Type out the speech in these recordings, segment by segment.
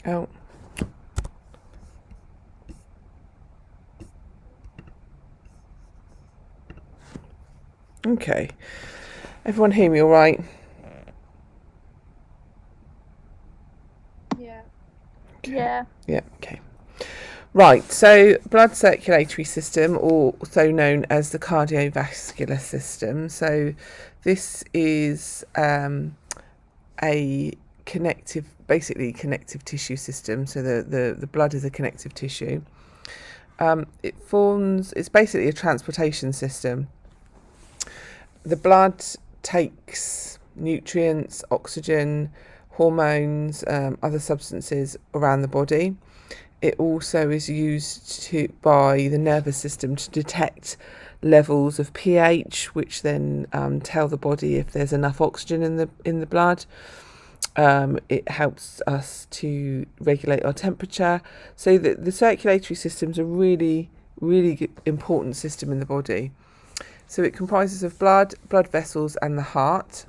Oh. Okay. Everyone hear me all right? Yeah. Okay. Yeah. Yeah, okay. Right, so blood circulatory system, also known as the cardiovascular system. So this is a basically connective tissue system. So the blood is a connective tissue. It's basically a transportation system. The blood takes nutrients, oxygen, hormones, other substances around the body. It also is used by the nervous system to detect levels of pH, which then tell the body if there's enough oxygen in the blood. It helps us to regulate our temperature. So the circulatory system is a really, really important system in the body. So it comprises of blood vessels, and the heart.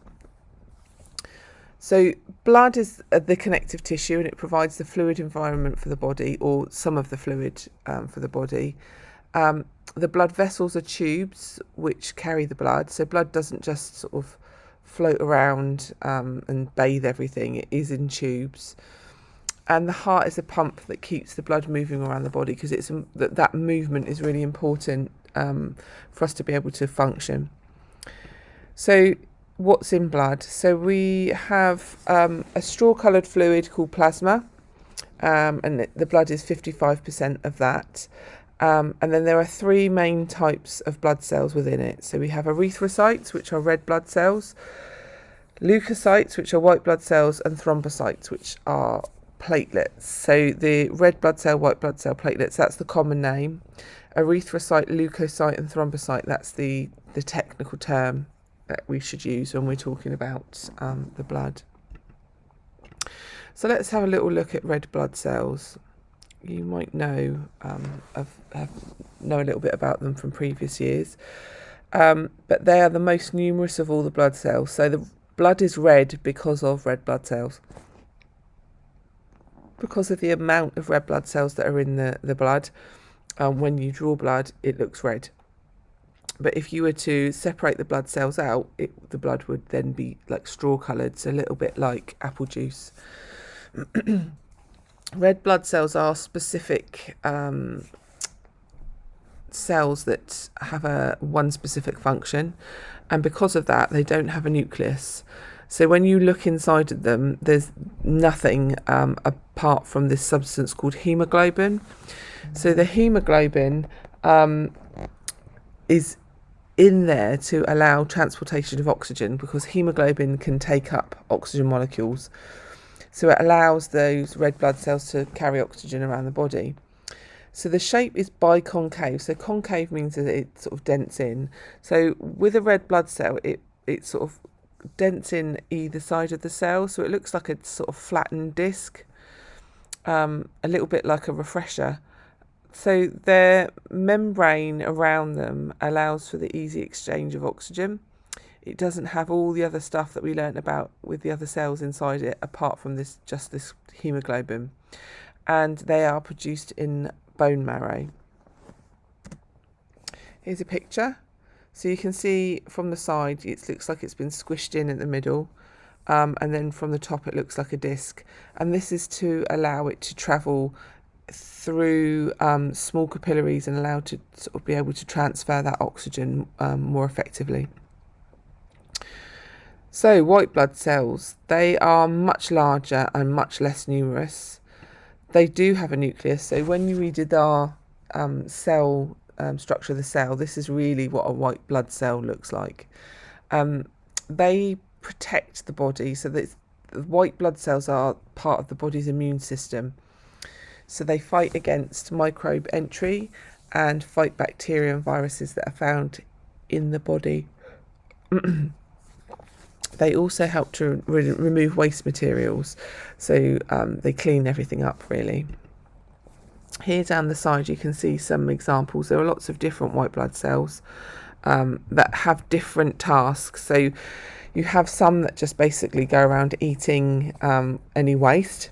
So blood is the connective tissue, and it provides the fluid environment for the body, or some of the fluid for the body. The blood vessels are tubes which carry the blood. So blood doesn't just sort of float around and bathe everything. It is in tubes. And the heart is a pump that keeps the blood moving around the body, because that movement is really important for us to be able to function. So what's in blood? So we have a straw-coloured fluid called plasma, and the blood is 55% of that. And then there are three main types of blood cells within it. So we have erythrocytes, which are red blood cells, leukocytes, which are white blood cells, and thrombocytes, which are platelets. So the red blood cell, white blood cell, platelets, that's the common name. Erythrocyte, leukocyte, and thrombocyte, that's the technical term that we should use when we're talking about the blood. So let's have a little look at red blood cells. You might know know a little bit about them from previous years, but they are the most numerous of all the blood cells. So the blood is red because of red blood cells, because of the amount of red blood cells that are in the blood. When you draw blood, it looks red. But if you were to separate the blood cells out, the blood would then be like straw coloured, so a little bit like apple juice. Red blood cells are specific cells that have one specific function, and because of that, they don't have a nucleus. So when you look inside of them, there's nothing apart from this substance called hemoglobin. So the hemoglobin is in there to allow transportation of oxygen, because hemoglobin can take up oxygen molecules. So it allows those red blood cells to carry oxygen around the body. So the shape is biconcave. So concave means that it sort of dents in. So with a red blood cell, it sort of dents in either side of the cell. So it looks like a sort of flattened disc, a little bit like a refresher. So their membrane around them allows for the easy exchange of oxygen. It doesn't have all the other stuff that we learnt about with the other cells inside it, apart from this hemoglobin. And they are produced in bone marrow. Here's a picture. So you can see from the side, it looks like it's been squished in at the middle. And then from the top, it looks like a disc. And this is to allow it to travel through small capillaries and allow to sort of be able to transfer that oxygen more effectively. So white blood cells, they are much larger and much less numerous. They do have a nucleus. So when we did our cell structure of the cell, this is really what a white blood cell looks like. They protect the body. So that the white blood cells are part of the body's immune system. So they fight against microbe entry and fight bacteria and viruses that are found in the body. They also help to remove waste materials. So they clean everything up, really. Here down the side, you can see some examples. There are lots of different white blood cells that have different tasks. So you have some that just basically go around eating any waste.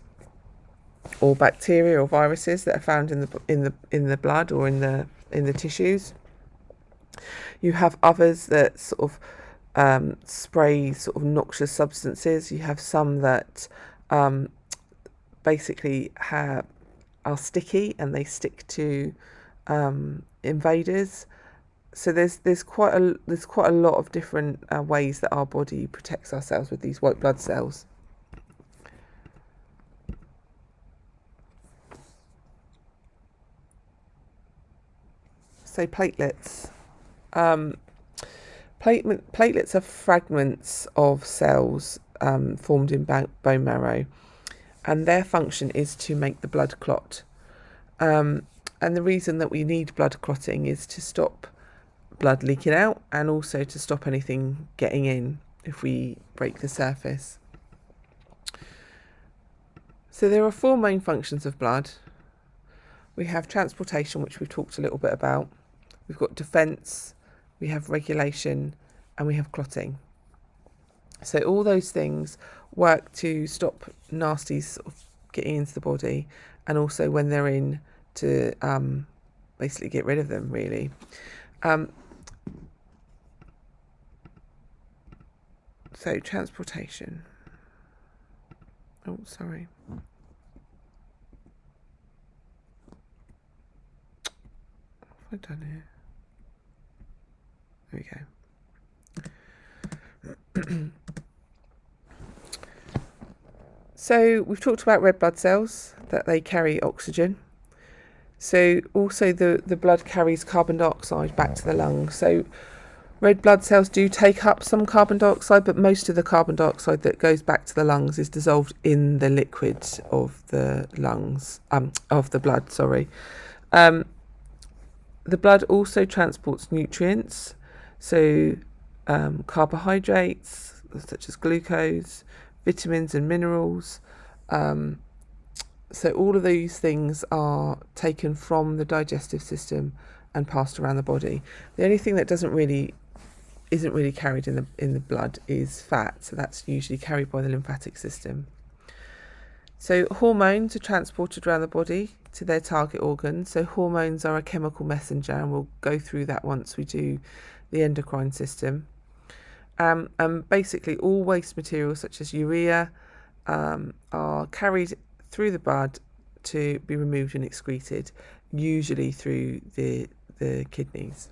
or bacteria or viruses that are found in the blood or in the tissues. You have others that sort of spray sort of noxious substances. You have some that basically are sticky and they stick to invaders. So there's quite a lot of different ways that our body protects ourselves with these white blood cells. So platelets. Platelets are fragments of cells formed in bone marrow, and their function is to make the blood clot. And the reason that we need blood clotting is to stop blood leaking out and also to stop anything getting in if we break the surface. So there are 4 main functions of blood. We have transportation, which we've talked a little bit about. We've got defence, we have regulation, and we have clotting. So all those things work to stop nasties sort of getting into the body, and also when they're in to basically get rid of them, really. So transportation. Oh, sorry. What have I done here? There we go. So we've talked about red blood cells, that they carry oxygen. So also the blood carries carbon dioxide back to the lungs. So red blood cells do take up some carbon dioxide, but most of the carbon dioxide that goes back to the lungs is dissolved in the liquid of the lungs, of the blood, sorry. The blood also transports nutrients, so carbohydrates such as glucose, vitamins and minerals. So all of these things are taken from the digestive system and passed around the body. The only thing that isn't really carried in the blood is fat, so that's usually carried by the lymphatic system. So hormones are transported around the body to their target organs. So hormones are a chemical messenger, and we'll go through that once we do the endocrine system. And basically all waste materials such as urea are carried through the blood to be removed and excreted, usually through the kidneys.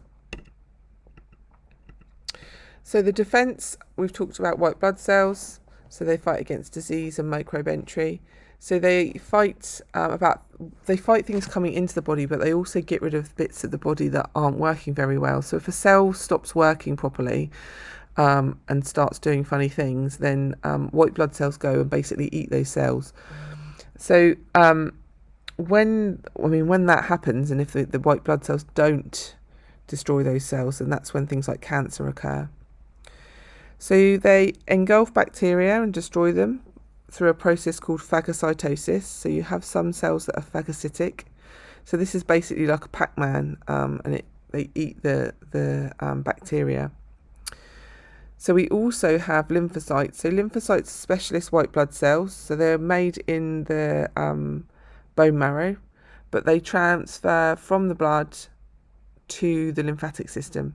So the defence, we've talked about white blood cells, so they fight against disease and microbe entry. So they fight things coming into the body, but they also get rid of bits of the body that aren't working very well. So if a cell stops working properly and starts doing funny things, then white blood cells go and basically eat those cells. So when that happens, and if the white blood cells don't destroy those cells, then that's when things like cancer occur. So they engulf bacteria and destroy them through a process called phagocytosis. So you have some cells that are phagocytic. So this is basically like a Pac-Man, and they eat the bacteria. So we also have lymphocytes. So lymphocytes are specialist white blood cells. So they're made in the bone marrow, but they transfer from the blood to the lymphatic system.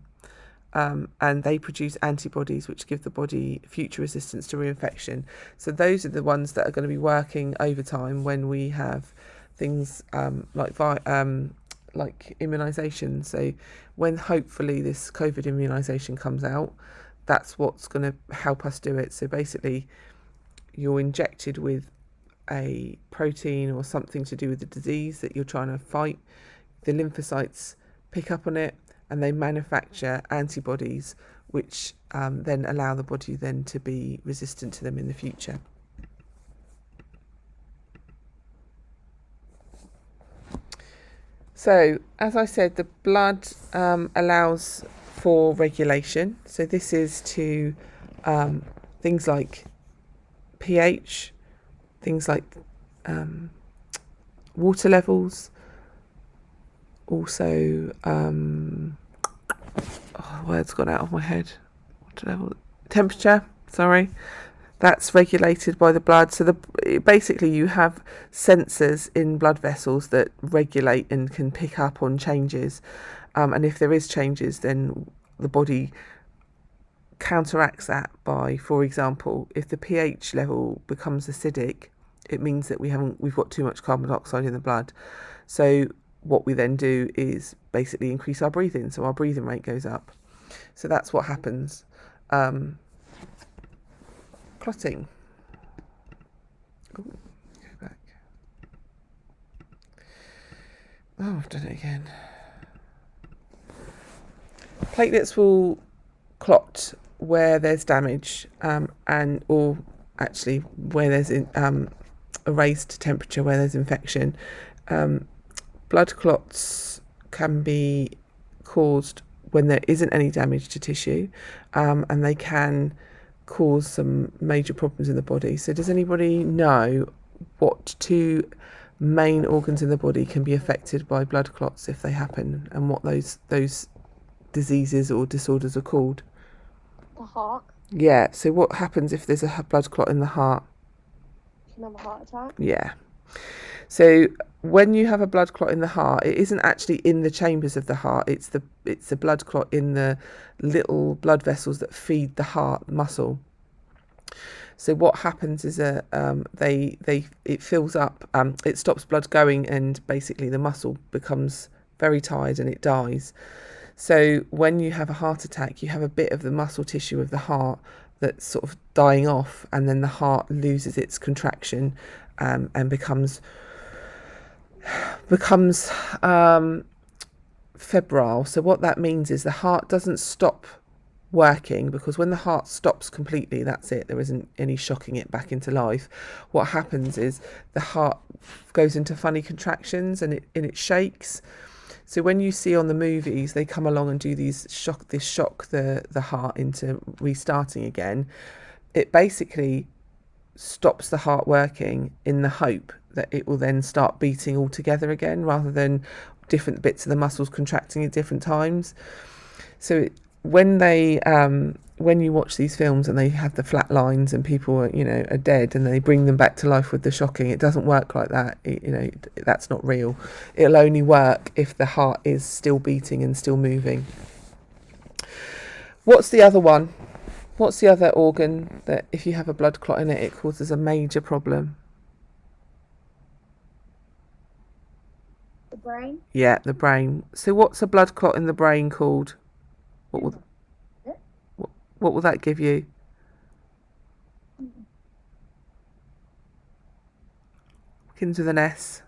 And they produce antibodies which give the body future resistance to reinfection. So those are the ones that are going to be working overtime when we have things like immunisation. So when hopefully this COVID immunisation comes out, that's what's going to help us do it. So basically you're injected with a protein or something to do with the disease that you're trying to fight. The lymphocytes pick up on it, and they manufacture antibodies which then allow the body then to be resistant to them in the future. So, as I said, the blood allows for regulation. So this is to things like pH, things like water levels, also word's gone out of my head. Water level, temperature, sorry, That's regulated by the blood. So basically you have sensors in blood vessels that regulate and can pick up on changes. And if there is changes, then the body counteracts that by, for example, if the pH level becomes acidic, it means that we've got too much carbon dioxide in the blood. So what we then do is basically increase our breathing, so our breathing rate goes up. So that's what happens. Clotting. Ooh, go back. Oh, I've done it again. Platelets will clot where there's damage, or actually where there's a raised temperature, where there's infection. Blood clots can be caused when there isn't any damage to tissue, and they can cause some major problems in the body. So does anybody know what two main organs in the body can be affected by blood clots if they happen, and what those diseases or disorders are called? The heart. Yeah, so what happens if there's a blood clot in the heart? You can have a heart attack. Yeah. So when you have a blood clot in the heart, it isn't actually in the chambers of the heart. It's the blood clot in the little blood vessels that feed the heart muscle. So what happens is it fills up. It stops blood going, and basically the muscle becomes very tired and it dies. So when you have a heart attack, you have a bit of the muscle tissue of the heart that's sort of dying off, and then the heart loses its contraction and becomes febrile. So what that means is the heart doesn't stop working, because when the heart stops completely, that's it. There isn't any shocking it back into life. What happens is the heart goes into funny contractions and it shakes. So when you see on the movies, they come along and do this shock the heart into restarting again. It basically stops the heart working in the hope that it will then start beating all together again, rather than different bits of the muscles contracting at different times. So when you watch these films and they have the flat lines and people are dead, and they bring them back to life with the shocking, it doesn't work like that. That's not real. It'll only work if the heart is still beating and still moving. What's the other one? What's the other organ that if you have a blood clot in it, it causes a major problem? The brain? Yeah, the brain. So what's a blood clot in the brain called? What will that give you? Begins with an S.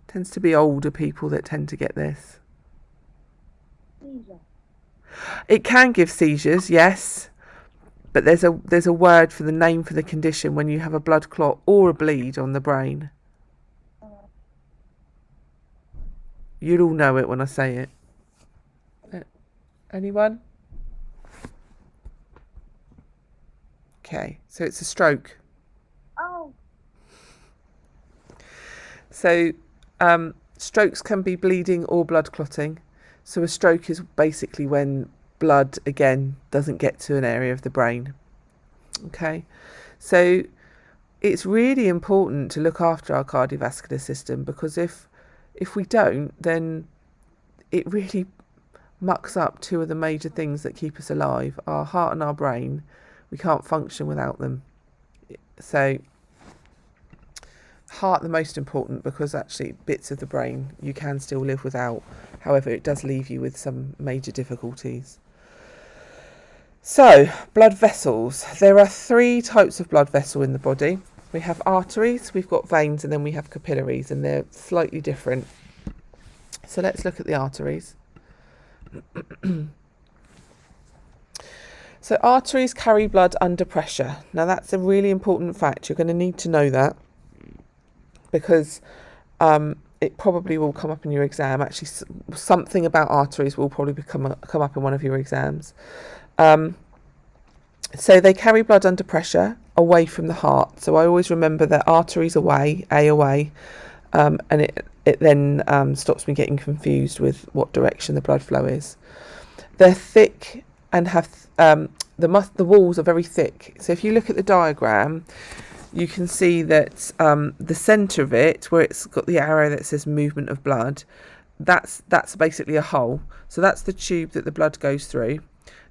Tends to be older people that tend to get this. Seizure. It can give seizures, yes, but there's a word for the name for the condition when you have a blood clot or a bleed on the brain. You'll all know it when I say it. Anyone? Okay, so it's a stroke. Oh. So strokes can be bleeding or blood clotting. So a stroke is basically when blood, again, doesn't get to an area of the brain. Okay, so it's really important to look after our cardiovascular system, because if we don't, then it really mucks up two of the major things that keep us alive, our heart and our brain. We can't function without them. So heart the most important, because actually bits of the brain you can still live without. However, it does leave you with some major difficulties. So blood vessels. There are 3 types of blood vessel in the body. We have arteries, we've got veins, and then we have capillaries, and they're slightly different. So let's look at the arteries. So arteries carry blood under pressure. Now that's a really important fact. You're going to need to know that, because it probably will come up in your exam. Actually, something about arteries will probably come up in one of your exams. So they carry blood under pressure away from the heart. So I always remember that arteries away, and it then stops me getting confused with what direction the blood flow is. They're thick and have the walls are very thick. So if you look at the diagram, you can see that the centre of it, where it's got the arrow that says movement of blood, that's basically a hole. So that's the tube that the blood goes through.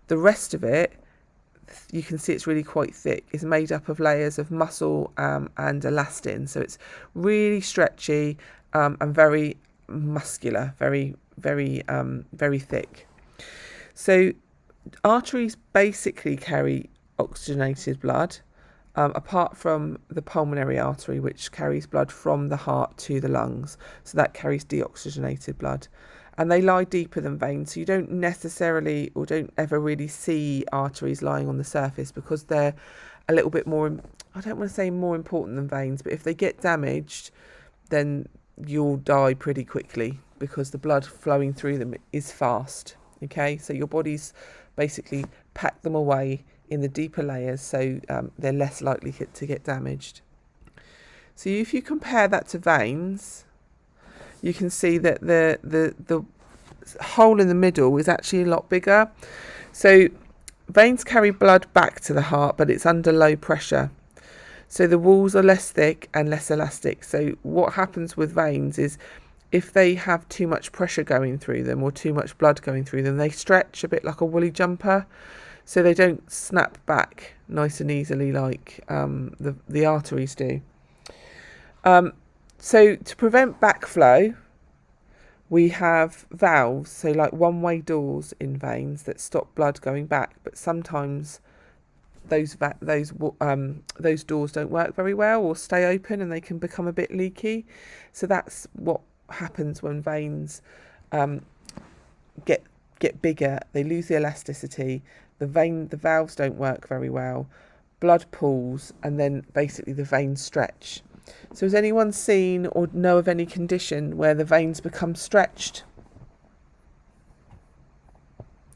The rest of it, you can see it's really quite thick. It's made up of layers of muscle and elastin. So it's really stretchy and very muscular, very thick. So arteries basically carry oxygenated blood, apart from the pulmonary artery, which carries blood from the heart to the lungs. So that carries deoxygenated blood. And they lie deeper than veins, so you don't necessarily or don't ever really see arteries lying on the surface, because they're a little bit more, I don't want to say more important than veins, but if they get damaged, then you'll die pretty quickly, because the blood flowing through them is fast. Okay, so your body's basically packed them away in the deeper layers, so they're less likely to get damaged. So if you compare that to veins, you can see that the hole in the middle is actually a lot bigger. So veins carry blood back to the heart, but it's under low pressure. So the walls are less thick and less elastic. So what happens with veins is, if they have too much pressure going through them or too much blood going through them, they stretch a bit like a woolly jumper. So they don't snap back nice and easily like the arteries do. So to prevent backflow, we have valves, so like one-way doors in veins that stop blood going back. But sometimes those doors don't work very well or stay open, and they can become a bit leaky. So that's what happens when veins get bigger. They lose the elasticity. The valves don't work very well. Blood pools, and then basically the veins stretch. So has anyone seen or know of any condition where the veins become stretched?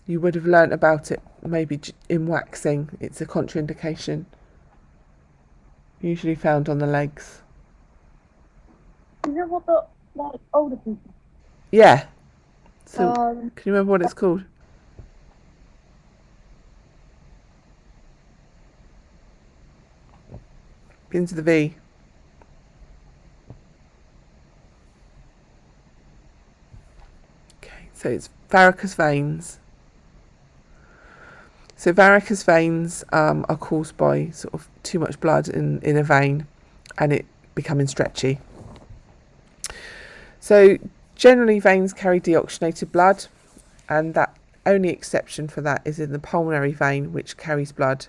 You would have learnt about it maybe in waxing. It's a contraindication, usually found on the legs. Is it what the older people? Yeah. So can you remember what it's called? Begins with the V. So it's varicose veins. So varicose veins are caused by sort of too much blood in a vein and it becoming stretchy. So generally veins carry deoxygenated blood, and that only exception for that is in the pulmonary vein, which carries blood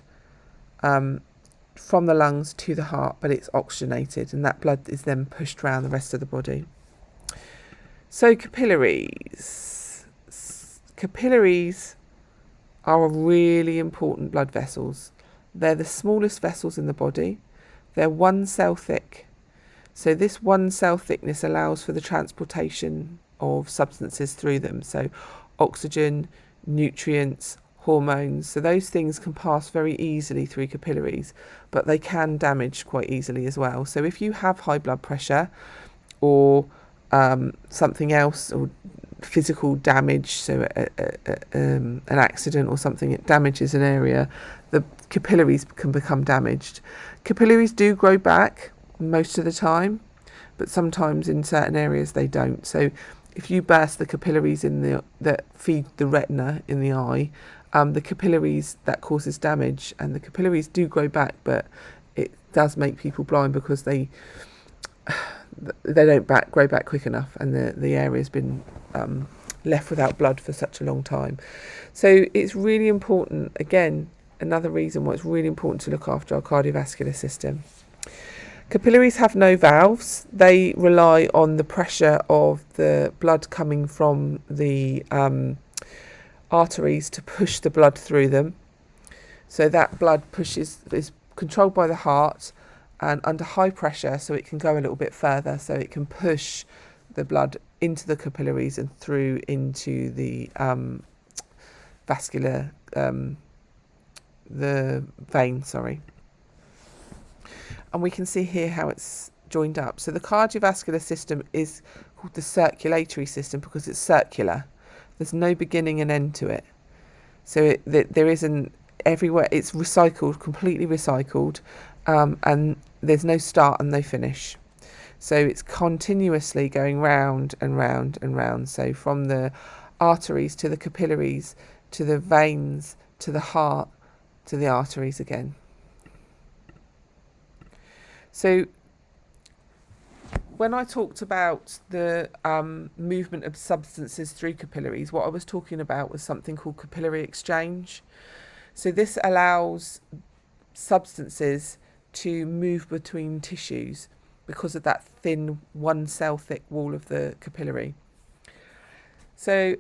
from the lungs to the heart, but it's oxygenated, and that blood is then pushed around the rest of the body. So capillaries. Capillaries are really important blood vessels. They're the smallest vessels in the body. They're 1 cell thick. So this 1 cell thickness allows for the transportation of substances through them. So oxygen, nutrients, hormones. So those things can pass very easily through capillaries, but they can damage quite easily as well. So if you have high blood pressure or something else, or physical damage, so an accident or something, it damages an area, the capillaries can become damaged. Capillaries do grow back most of the time, but sometimes in certain areas they don't. So if you burst the capillaries that feed the retina in the eye, the capillaries, that causes damage, and the capillaries do grow back, but it does make people blind because they don't grow back quick enough, and the area's been left without blood for such a long time. So it's really important, again, another reason why it's really important to look after our cardiovascular system. Capillaries have no valves. They rely on the pressure of the blood coming from the arteries to push the blood through them. So that blood is controlled by the heart and under high pressure, so it can go a little bit further, so it can push the blood into the capillaries and through into the vascular, the vein, And we can see here how it's joined up. So the cardiovascular system is called the circulatory system because it's circular. There's no beginning and end to it. So there isn't everywhere. It's recycled, completely recycled, and there's no start and no finish. So it's continuously going round and round and round. So from the arteries to the capillaries to the veins to the heart to the arteries again. So when I talked about the movement of substances through capillaries, what I was talking about was something called capillary exchange. So this allows substances to move between tissues because of that thin, one cell thick wall of the capillary. So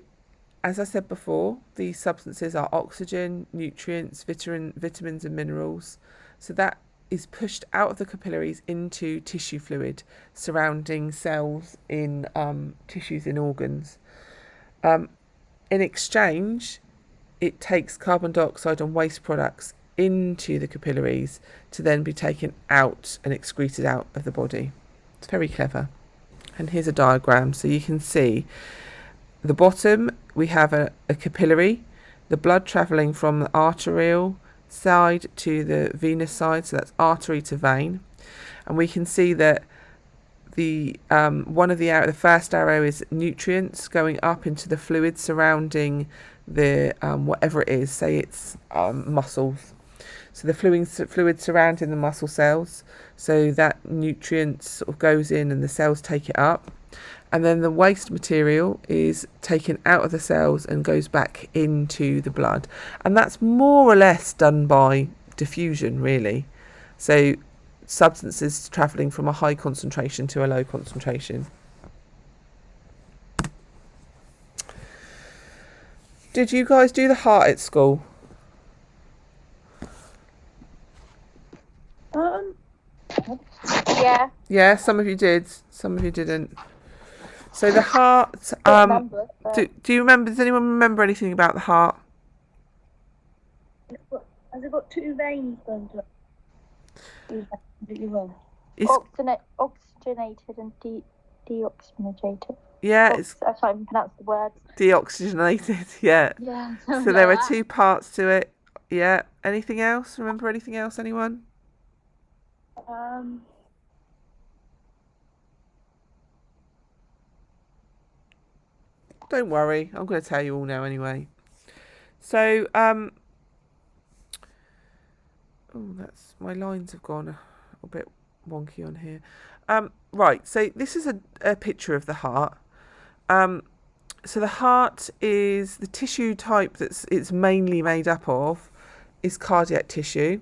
as I said before, these substances are oxygen, nutrients, vitamins and minerals. So that is pushed out of the capillaries into tissue fluid surrounding cells in tissues in organs. In exchange, it takes carbon dioxide and waste products into the capillaries to then be taken out and excreted out of the body. It's very clever. And here's a diagram so you can see the bottom we have a capillary, the blood travelling from the arterial side to the venous side, so that's artery to vein, and we can see that the the first arrow is nutrients going up into the fluid surrounding the whatever it is, say it's muscles. So the fluid surrounding the muscle cells, so that nutrients sort of goes in and the cells take it up. And then the waste material is taken out of the cells and goes back into the blood. And that's more or less done by diffusion, really. So substances travelling from a high concentration to a low concentration. Did you guys do the heart at school? Yeah. Yeah, some of you did, some of you didn't. So the heart, Remember, do you remember, does anyone remember anything about the heart? has it got two veins going to it? It's, Oxygenated and deoxygenated. yeah, I can't even pronounce the words. Deoxygenated, yeah. Yeah. So there are two parts to it. Yeah. Anything else? Remember anything else, anyone? Don't worry, I'm going to tell you all now anyway. So, oh, that's, my lines have gone a bit wonky on here. Right, so this is a picture of the heart. So the heart is the tissue type it's mainly made up of is cardiac tissue.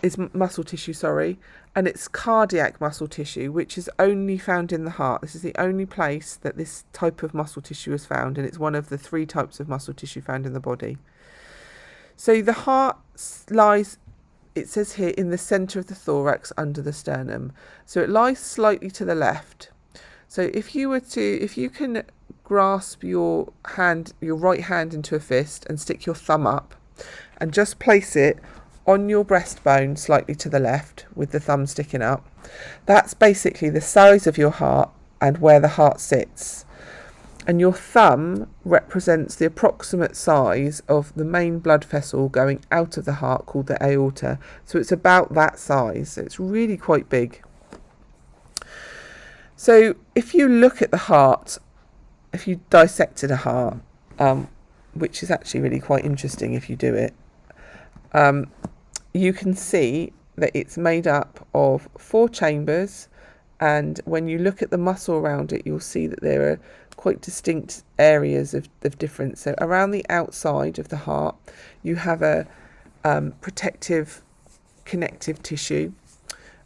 Is muscle tissue, sorry, and it's cardiac muscle tissue, which is only found in the heart. This is the only place that this type of muscle tissue is found, and it's one of the 3 types of muscle tissue found in the body. So the heart lies, it says here, in the centre of the thorax under the sternum. So it lies slightly to the left. So if you can grasp your right hand into a fist and stick your thumb up and just place it on your breastbone slightly to the left with the thumb sticking up, that's basically the size of your heart and where the heart sits. And your thumb represents the approximate size of the main blood vessel going out of the heart called the aorta. So it's about that size. So it's really quite big. So if you look at the heart, if you dissected a heart, which is actually really quite interesting if you do it, you can see that it's made up of 4 chambers, and when you look at the muscle around it, you'll see that there are quite distinct areas of difference. So around the outside of the heart, you have a protective connective tissue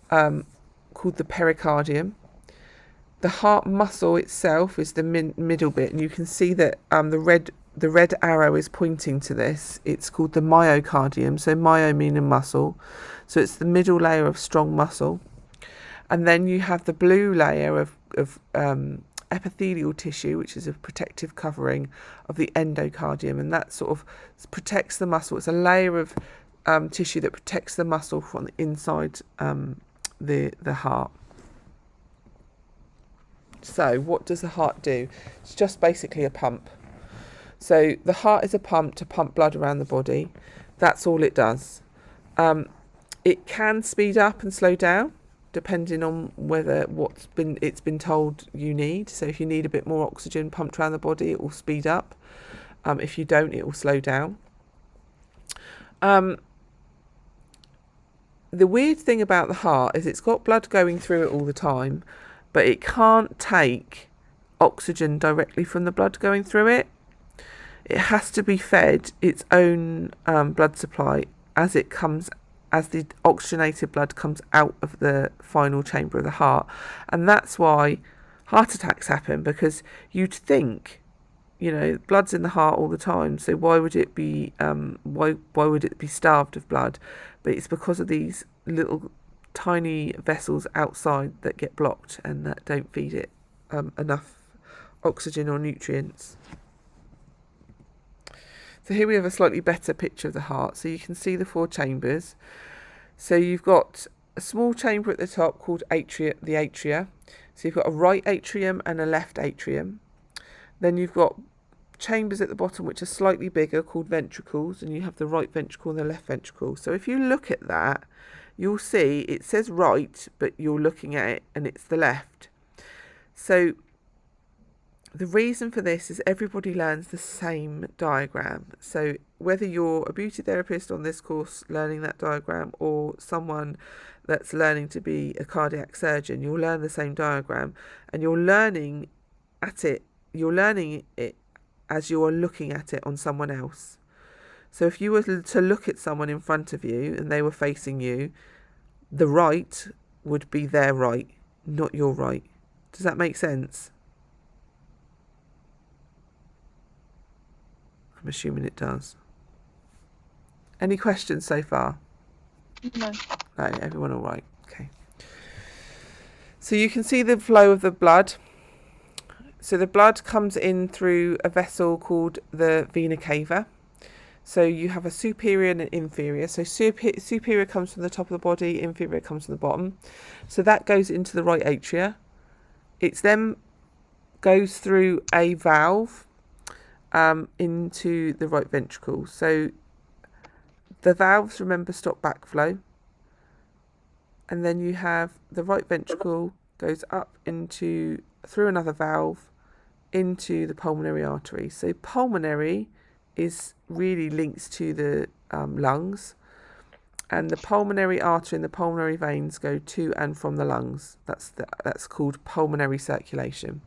called the pericardium. The heart muscle itself is the middle bit, and you can see that the red arrow is pointing to this. It's called the myocardium, so myo meaning muscle. So it's the middle layer of strong muscle. And then you have the blue layer of epithelial tissue, which is a protective covering of the endocardium, and that sort of protects the muscle. It's a layer of tissue that protects the muscle from the inside the heart. So what does the heart do? It's just basically a pump. So the heart is a pump to pump blood around the body. That's all it does. It can speed up and slow down depending on whether it's been told you need. So if you need a bit more oxygen pumped around the body, it will speed up. If you don't, it will slow down. The weird thing about the heart is it's got blood going through it all the time, but it can't take oxygen directly from the blood going through it. It has to be fed its own blood supply as the oxygenated blood comes out of the final chamber of the heart. And that's why heart attacks happen, because you'd think, blood's in the heart all the time, so why would it be why would it be starved of blood? But it's because of these little tiny vessels outside that get blocked and that don't feed it enough oxygen or nutrients. So here we have a slightly better picture of the heart. So you can see the 4 chambers. So you've got a small chamber at the top called the atria. So you've got a right atrium and a left atrium. Then you've got chambers at the bottom which are slightly bigger called ventricles, and you have the right ventricle and the left ventricle. So if you look at that, you'll see it says right, but you're looking at it and it's the left. So the reason for this is everybody learns the same diagram. So whether you're a beauty therapist on this course learning that diagram, or someone that's learning to be a cardiac surgeon, you'll learn the same diagram, and you're learning it as you're looking at it on someone else. So if you were to look at someone in front of you and they were facing you, the right would be their right, not your right. Does that make sense? I'm assuming it does. Any questions so far? No. No, everyone all right? Okay. So you can see the flow of the blood. So the blood comes in through a vessel called the vena cava. So you have a superior and an inferior. So superior comes from the top of the body, inferior comes from the bottom. So that goes into the right atria. It then goes through a valve into the right ventricle. So the valves, remember, stop backflow. And then you have the right ventricle goes up through another valve into the pulmonary artery. So pulmonary is really linked to the lungs, and the pulmonary artery and the pulmonary veins go to and from the lungs. That's called pulmonary circulation.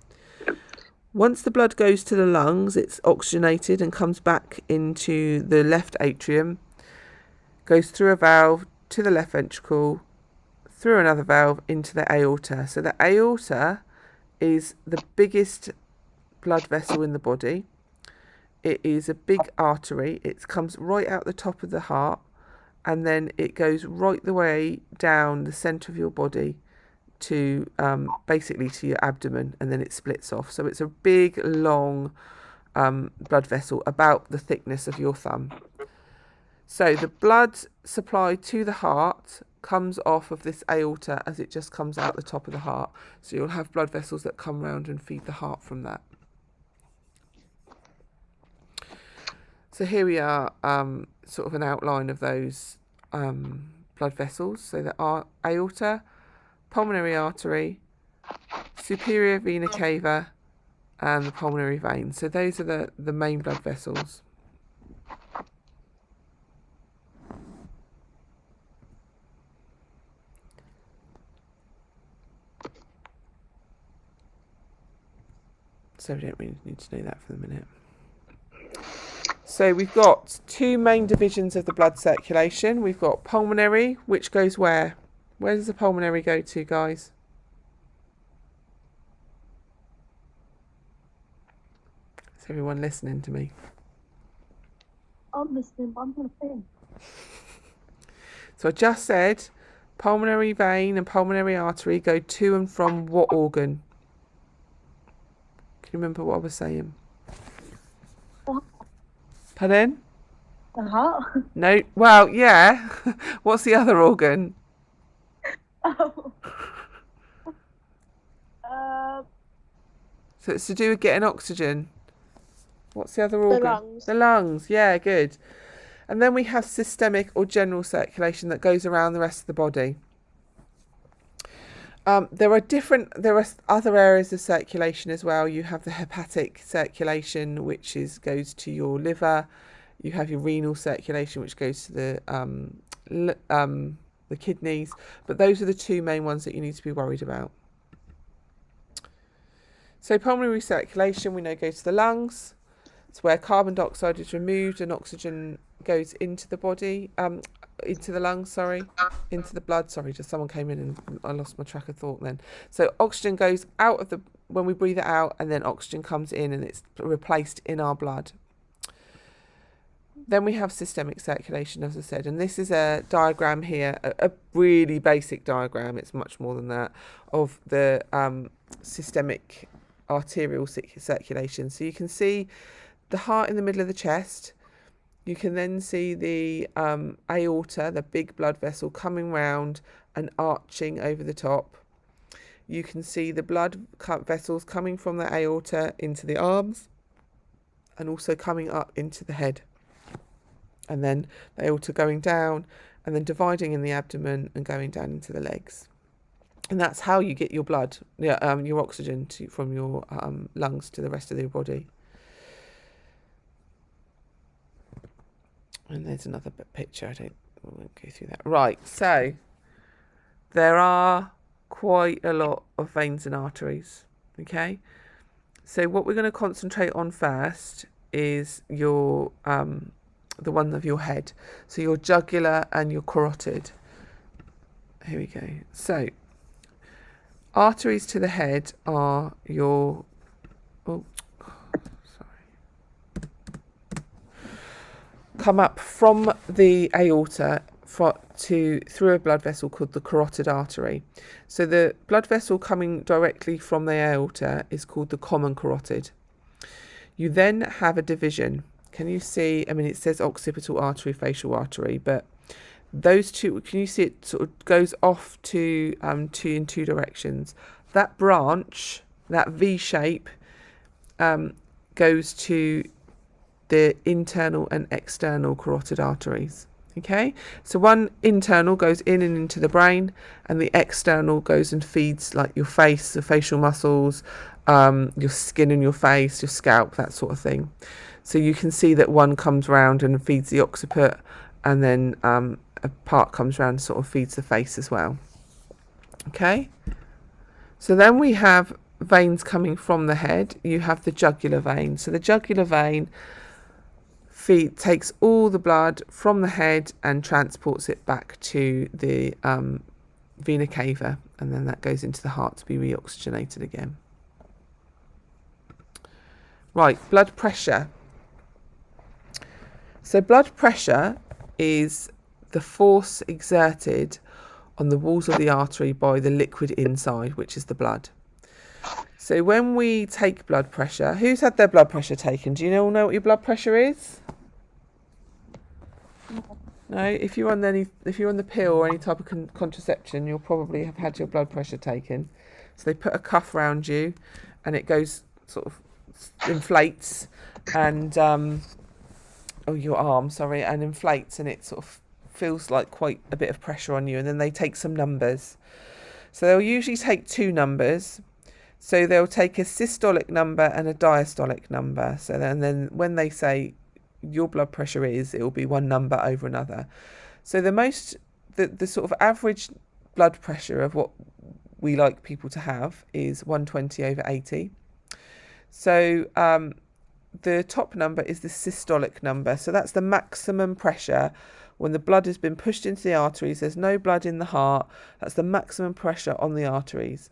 Once the blood goes to the lungs, it's oxygenated and comes back into the left atrium, goes through a valve to the left ventricle, through another valve into the aorta. So the aorta is the biggest blood vessel in the body. It is a big artery. It comes right out the top of the heart, and then it goes right the way down the centre of your body to basically to your abdomen, and then it splits off. So it's a big, long blood vessel about the thickness of your thumb. So the blood supply to the heart comes off of this aorta as it just comes out the top of the heart. So you'll have blood vessels that come round and feed the heart from that. So here we are, sort of an outline of those blood vessels. So the aorta, pulmonary artery, superior vena cava, and the pulmonary vein. So those are the main blood vessels. So we don't really need to know that for the minute. So we've got 2 main divisions of the blood circulation. We've got pulmonary, which goes where? Where does the pulmonary go to, guys? Is everyone listening to me? I'm listening, but I'm going to think. So I just said pulmonary vein and pulmonary artery go to and from what organ? Can you remember what I was saying? Pardon? The heart? No. Well, yeah. What's the other organ? Oh. So it's to do with getting oxygen. What's the other The organ? lungs. The lungs. Yeah, good. And then we have systemic or general circulation that goes around the rest of the body. There are other areas of circulation as well. You have the hepatic circulation, which goes to your liver. You have your renal circulation, which goes to the kidneys. But those are the two main ones that you need to be worried about. So pulmonary circulation, we know, goes to the lungs. It's where carbon dioxide is removed and oxygen goes into the body, into the lungs, into the blood. Just someone came in and I lost my track of thought then. So oxygen goes out of when we breathe it out, and then oxygen comes in and it's replaced in our blood. Then we have systemic circulation, as I said, and this is a diagram here, a really basic diagram, it's much more than that, of the systemic arterial circulation. So you can see the heart in the middle of the chest. You can then see the aorta, the big blood vessel, coming round and arching over the top. You can see the blood vessels coming from the aorta into the arms and also coming up into the head. And then the aorta going down and then dividing in the abdomen and going down into the legs. And that's how you get your blood, your oxygen from your lungs to the rest of your body. And there's another picture. I won't go through that. Right, so there are quite a lot of veins and arteries. Okay, so what we're going to concentrate on first is your the one of your head. So your jugular and your carotid. Here we go. So arteries to the head are your come up from the aorta through a blood vessel called the carotid artery. So the blood vessel coming directly from the aorta is called the common carotid. You then have a division. Can you see? I mean, it says occipital artery, facial artery, but those two, can you see it sort of goes off in two directions? That branch, that V shape, goes to the internal and external carotid arteries. Okay, so one internal goes in and into the brain, and the external goes and feeds like your face, the facial muscles, your skin and your face, your scalp, that sort of thing. So you can see that one comes round and feeds the occiput, and then a part comes round and sort of feeds the face as well. Okay, so then we have veins coming from the head. You have the jugular vein. So the jugular vein takes all the blood from the head and transports it back to the vena cava, and then that goes into the heart to be reoxygenated again. Right, blood pressure. So blood pressure is the force exerted on the walls of the artery by the liquid inside, which is the blood. So when we take blood pressure, who's had their blood pressure taken? Do you all know what your blood pressure is? No, if you're on the pill or any type of contraception, you'll probably have had your blood pressure taken. So they put a cuff around you, and it goes sort of inflates, and your arm, and inflates, and it sort of feels like quite a bit of pressure on you. And then they take some numbers. So they'll usually take two numbers. So they'll take a systolic number and a diastolic number. So then when they say your blood pressure it will be one number over another. So the sort of average blood pressure of what we like people to have is 120/80. So the top number is the systolic number. So that's the maximum pressure when the blood has been pushed into the arteries. There's no blood in the heart. That's the maximum pressure on the arteries.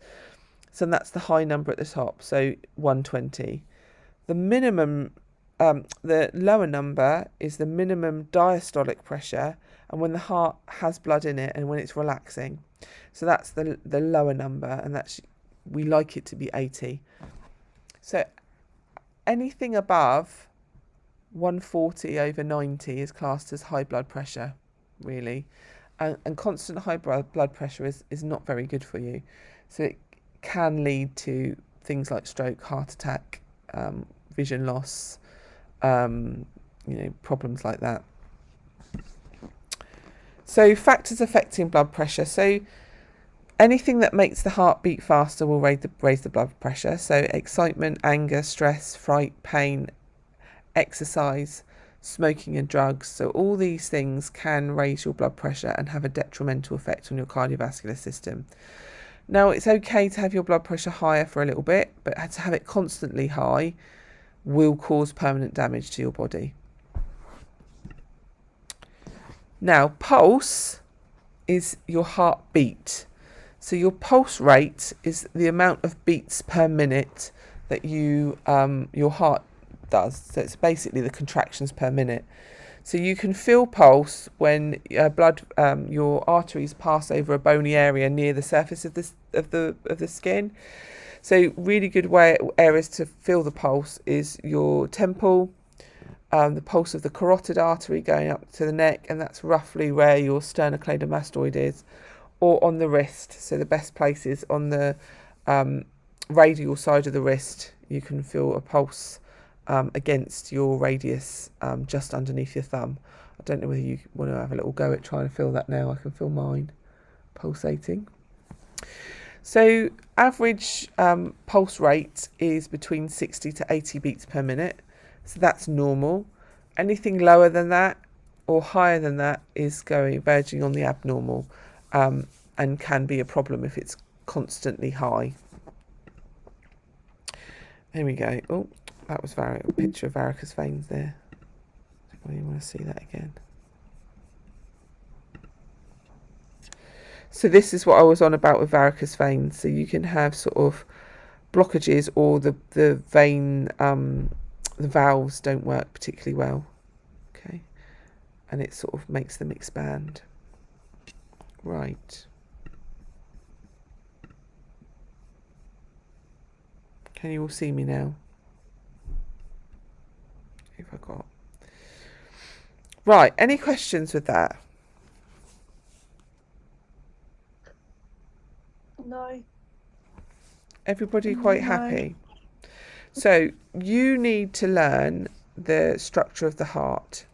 So that's the high number at the top. So 120. The minimum the lower number is the minimum diastolic pressure, and when the heart has blood in it and when it's relaxing. So that's the lower number, and we like it to be 80. So anything above 140/90 is classed as high blood pressure, really. And constant high blood pressure is not very good for you. So it can lead to things like stroke, heart attack, vision loss, problems like that. So factors affecting blood pressure. So anything that makes the heart beat faster will raise the blood pressure. So excitement, anger, stress, fright, pain, exercise, smoking and drugs. So all these things can raise your blood pressure and have a detrimental effect on your cardiovascular system. Now, it's okay to have your blood pressure higher for a little bit, but to have it constantly high will cause permanent damage to your body. Now, pulse is your heartbeat. So your pulse rate is the amount of beats per minute that your heart does. So it's basically the contractions per minute. So you can feel pulse when your arteries pass over a bony area near the surface of the skin. So really good areas to feel the pulse is your temple, the pulse of the carotid artery going up to the neck, and that's roughly where your sternocleidomastoid is, or on the wrist. So the best place is on the radial side of the wrist. You can feel a pulse against your radius, just underneath your thumb. I don't know whether you want to have a little go at trying to feel that now. I can feel mine pulsating. So average pulse rate is between 60 to 80 beats per minute. So that's normal. Anything lower than that or higher than that is verging on the abnormal, and can be a problem if it's constantly high. There we go. Oh, that was a picture of varicose veins there. You want to see that again. So this is what I was on about with varicose veins. So you can have sort of blockages, or the vein, the valves don't work particularly well. Okay, and it sort of makes them expand. Right. Can you all see me now? Who have I got? Right, any questions with that? No. Everybody quite happy? So you need to learn the structure of the heart.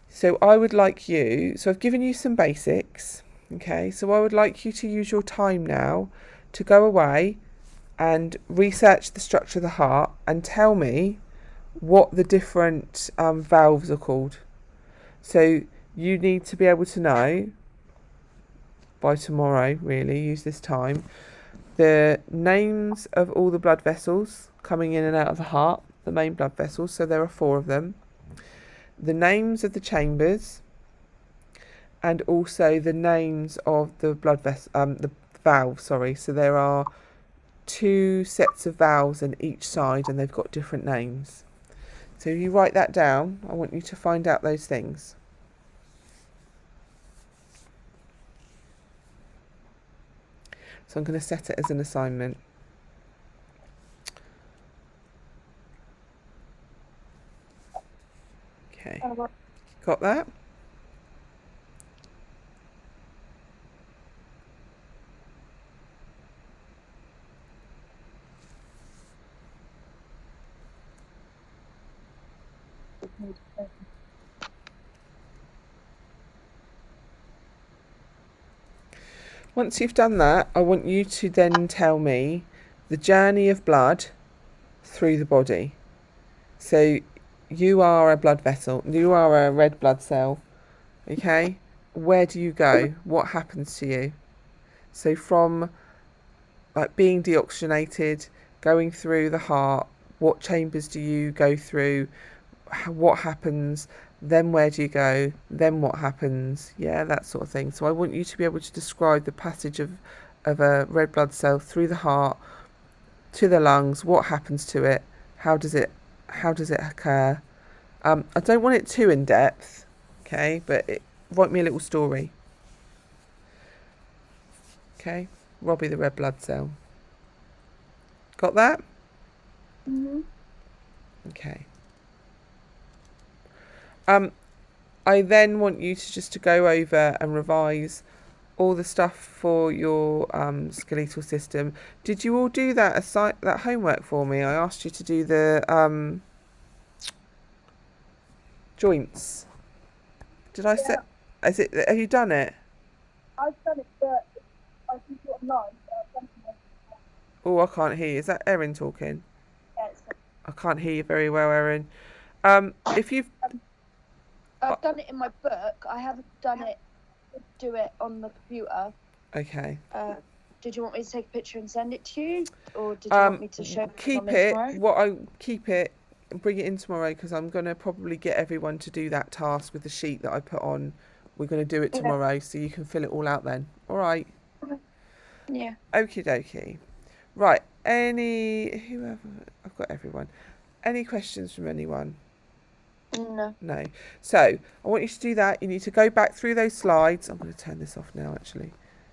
So I would like you, so I've given you some basics, okay? So I would like you to use your time now to go away and research the structure of the heart and tell me what the different valves are called. So you need to be able to know by tomorrow, really, use this time, the names of all the blood vessels coming in and out of the heart, the main blood vessels, so there are 4 of them, the names of the chambers, and also the names of the the valves, sorry. So there are 2 sets of valves on each side, and they've got different names. So if you write that down, I want you to find out those things. So I'm going to set it as an assignment. Okay. Got that? Once you've done that, I want you to then tell me the journey of blood through the body. So you are a blood vessel, you are a red blood cell, okay? Where do you go? What happens to you? So from like being deoxygenated, going through the heart, what chambers do you go through? What happens? Then where do you go? Then what happens? Yeah, that sort of thing. So I want you to be able to describe the passage of a red blood cell through the heart to the lungs. What happens to it? How does it occur? I don't want it too in depth, okay? But write me a little story. Okay, Robbie the red blood cell. Got that? Okay. I then want you to go over and revise all the stuff for your skeletal system. Did you all do that homework for me? I asked you to do the joints. Did I say? Yeah, Is it? Have you done it? I've done it, but I think it online. So I've done it. Oh, I can't hear you. Is that Erin talking? Yeah, it's I can't hear you very well, Erin. If you've I've done it in my book. I haven't done it. Do it on the computer. okay. Did you want me to take a picture and send it to you, or did you want me to show you when I'm Keep in it. tomorrow? Keep it. Bring it in tomorrow because I'm gonna probably get everyone to do that task with the sheet that I put on. We're gonna do it Yeah. tomorrow, so you can fill it all out then. All right. Yeah. Okie dokie. Right. Whoever I've got everyone. Any questions from anyone? No. No. So I want you to do that. You need to go back through those slides. I'm going to turn this off now, actually.